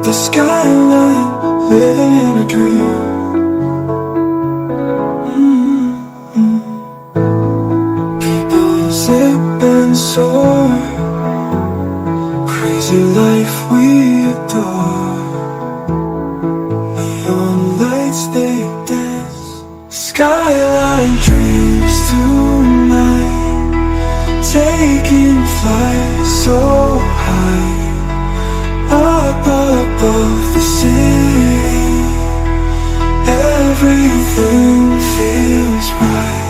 The skyline, living in a dream. People zip and soar, crazy life we adore. Neon lights they dance, skyline dreams tonight, taking flight so high. Up above the city, everything feels right.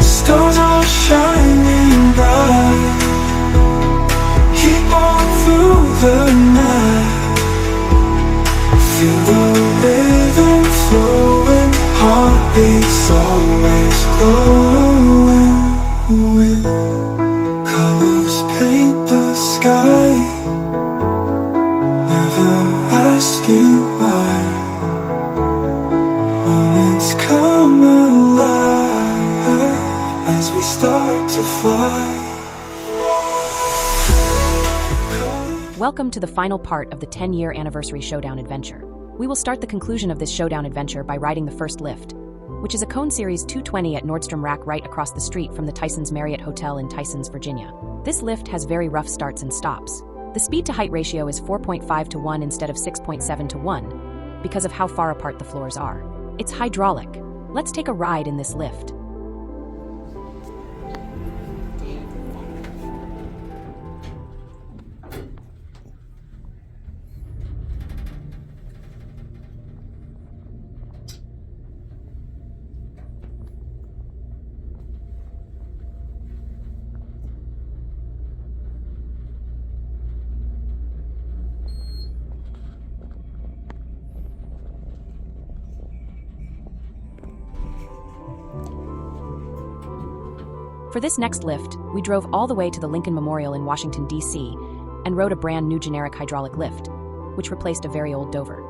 Stars are shining bright, keep on through the night. Feel the rhythm flowing, heartbeats always glowing with colors paint the sky, never asking why. Moments come alive as we start to fly. Welcome to the final part of the 10-year anniversary Showdown adventure. We will start the conclusion of this Showdown adventure by riding the first lift, which is a Cone Series 220 at Nordstrom Rack right across the street from the Tysons Marriott Hotel in Tysons, Virginia. This lift has very rough starts and stops. The speed-to-height ratio is 4.5 to 1 instead of 6.7 to 1 because of how far apart the floors are. It's hydraulic. Let's take a ride in this lift. For this next lift, we drove all the way to the Lincoln Memorial in Washington, D.C., and rode a brand new generic hydraulic lift, which replaced a very old Dover.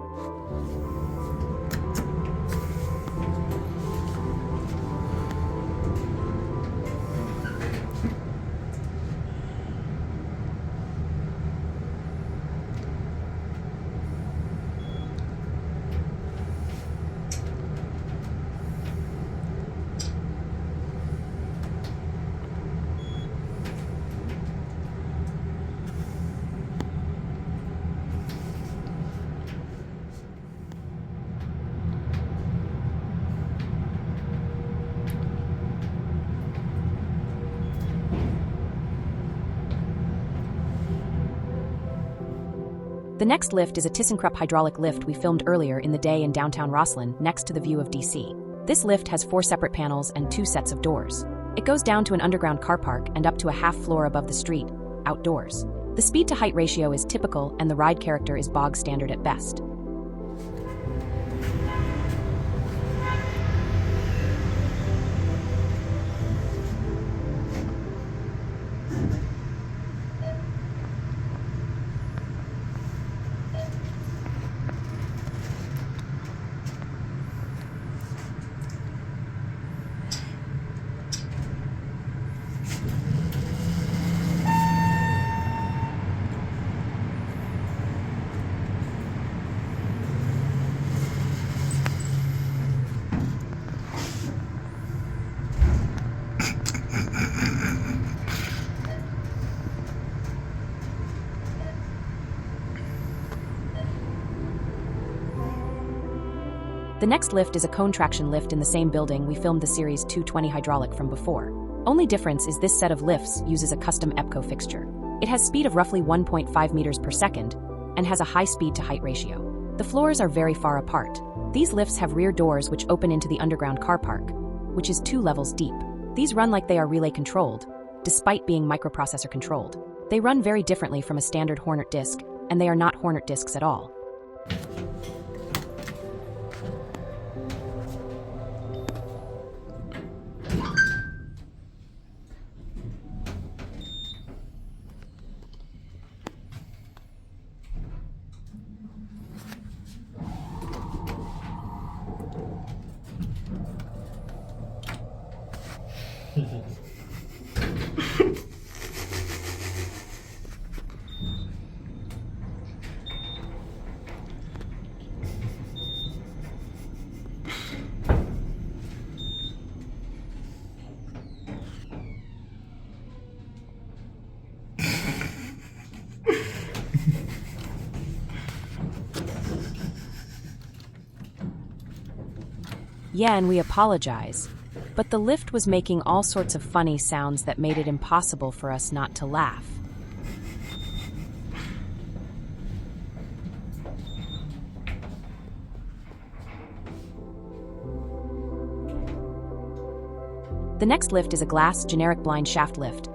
The next lift is a ThyssenKrupp hydraulic lift we filmed earlier in the day in downtown Rosslyn, next to the view of DC. This lift has 4 separate panels and 2 sets of doors. It goes down to an underground car park and up to a half floor above the street, outdoors. The speed-to-height ratio is typical and the ride character is bog standard at best. The next lift is a cone traction lift in the same building we filmed the Series 220 hydraulic from before. Only difference is this set of lifts uses a custom EPCO fixture. It has speed of roughly 1.5 meters per second and has a high speed to height ratio. The floors are very far apart. These lifts have rear doors which open into the underground car park, which is 2 levels deep. These run like they are relay controlled, despite being microprocessor controlled. They run very differently from a standard Hornet disk, and they are not Hornet disks at all. Yeah, and we apologize, but the lift was making all sorts of funny sounds that made it impossible for us not to laugh. The next lift is a glass, generic blind shaft lift,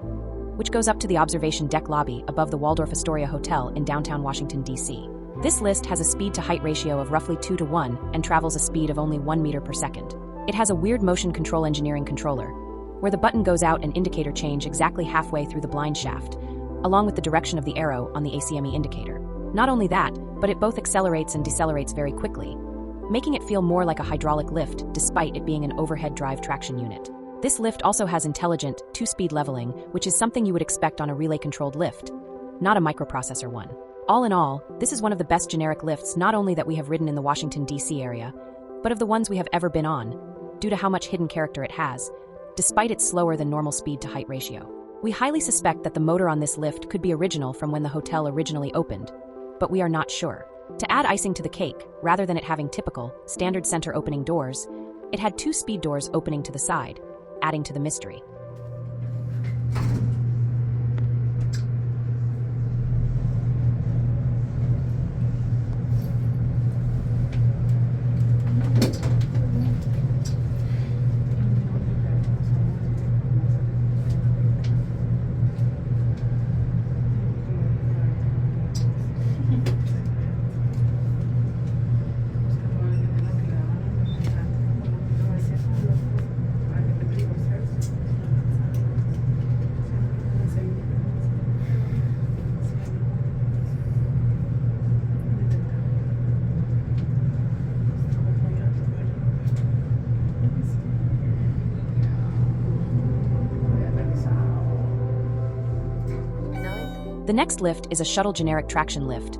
which goes up to the observation deck lobby above the Waldorf Astoria Hotel in downtown Washington, D.C. This lift has a speed-to-height ratio of roughly 2 to 1 and travels a speed of only 1 meter per second. It has a weird motion control engineering controller, where the button goes out and indicator change exactly halfway through the blind shaft, along with the direction of the arrow on the ACME indicator. Not only that, but it both accelerates and decelerates very quickly, making it feel more like a hydraulic lift despite it being an overhead drive traction unit. This lift also has intelligent, 2-speed leveling, which is something you would expect on a relay-controlled lift, not a microprocessor one. All in all, this is one of the best generic lifts not only that we have ridden in the Washington, D.C. area, but of the ones we have ever been on, due to how much hidden character it has, despite its slower than normal speed-to-height ratio. We highly suspect that the motor on this lift could be original from when the hotel originally opened, but we are not sure. To add icing to the cake, rather than it having typical, standard center opening doors, it had 2 speed doors opening to the side, adding to the mystery. The next lift is a shuttle generic traction lift,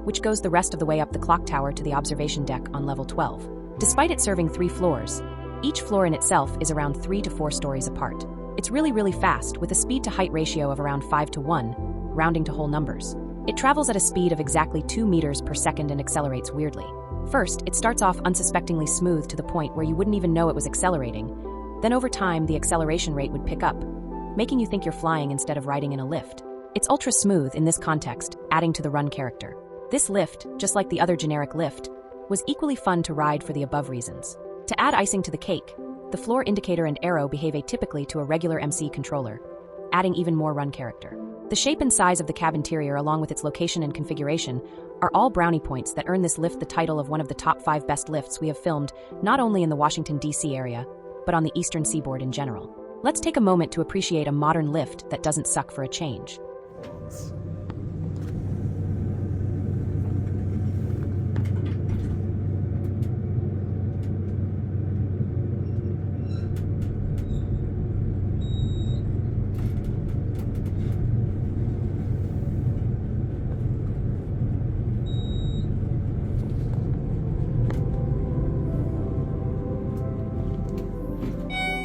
which goes the rest of the way up the clock tower to the observation deck on level 12. Despite it serving 3 floors, each floor in itself is around 3 to 4 stories apart. It's really fast, with a speed-to-height ratio of around 5 to 1, rounding to whole numbers. It travels at a speed of exactly 2 meters per second and accelerates weirdly. First, it starts off unsuspectingly smooth to the point where you wouldn't even know it was accelerating. Then over time, the acceleration rate would pick up, making you think you're flying instead of riding in a lift. It's ultra smooth in this context, adding to the run character. This lift, just like the other generic lift, was equally fun to ride for the above reasons. To add icing to the cake, the floor indicator and arrow behave atypically to a regular MC controller, adding even more run character. The shape and size of the cab interior, along with its location and configuration, are all brownie points that earn this lift the title of one of the top 5 best lifts we have filmed, not only in the Washington, D.C. area, but on the eastern seaboard in general. Let's take a moment to appreciate a modern lift that doesn't suck for a change.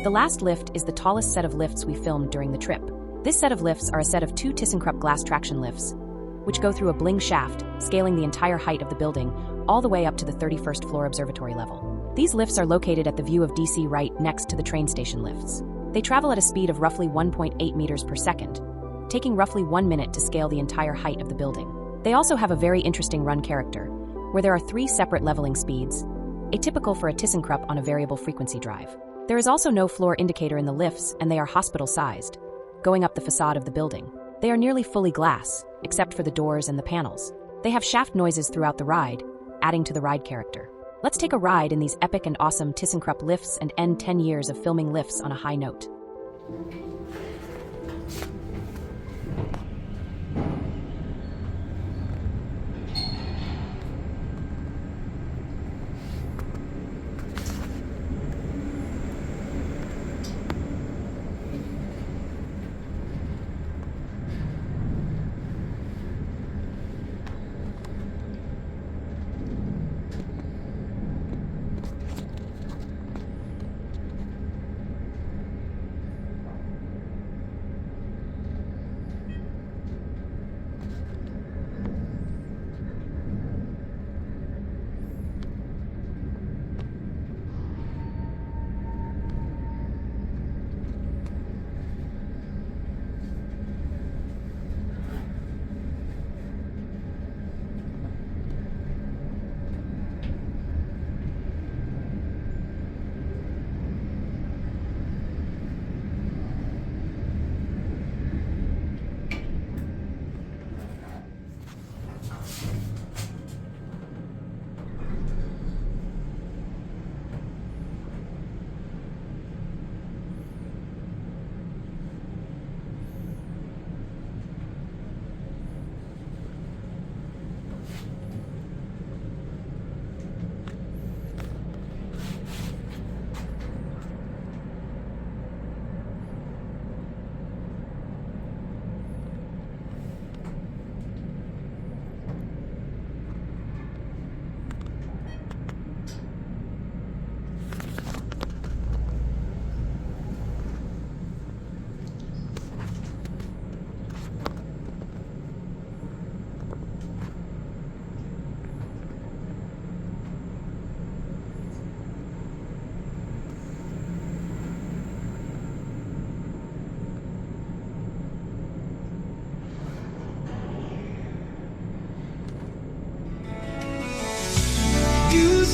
The last lift is the tallest set of lifts we filmed during the trip. This set of lifts are a set of 2 ThyssenKrupp glass traction lifts, which go through a bling shaft, scaling the entire height of the building all the way up to the 31st floor observatory level. These lifts are located at the View of DC right next to the train station lifts. They travel at a speed of roughly 1.8 meters per second, taking roughly 1 minute to scale the entire height of the building. They also have a very interesting run character, where there are 3 separate leveling speeds, atypical for a ThyssenKrupp on a variable frequency drive. There is also no floor indicator in the lifts, and they are hospital-sized, going up the facade of the building. They are nearly fully glass, except for the doors and the panels. They have shaft noises throughout the ride, adding to the ride character. Let's take a ride in these epic and awesome ThyssenKrupp lifts and end 10 years of filming lifts on a high note.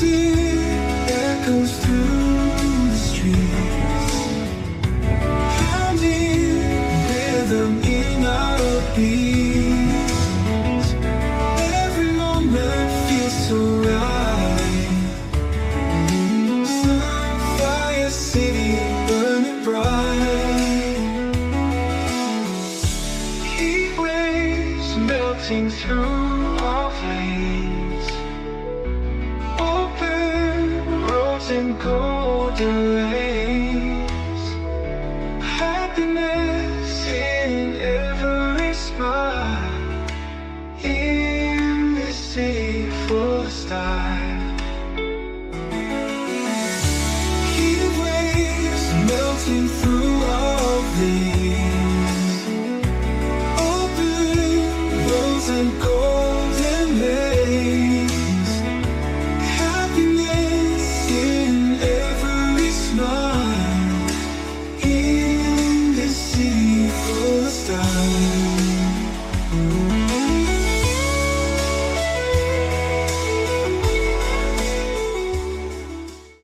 Echoes through the streets, pounding rhythm in our beats. Every moment feels so right. Sunfire city burning bright. Heat waves melting through our veins. And golden rays, happiness in every smile, in this city full of stars.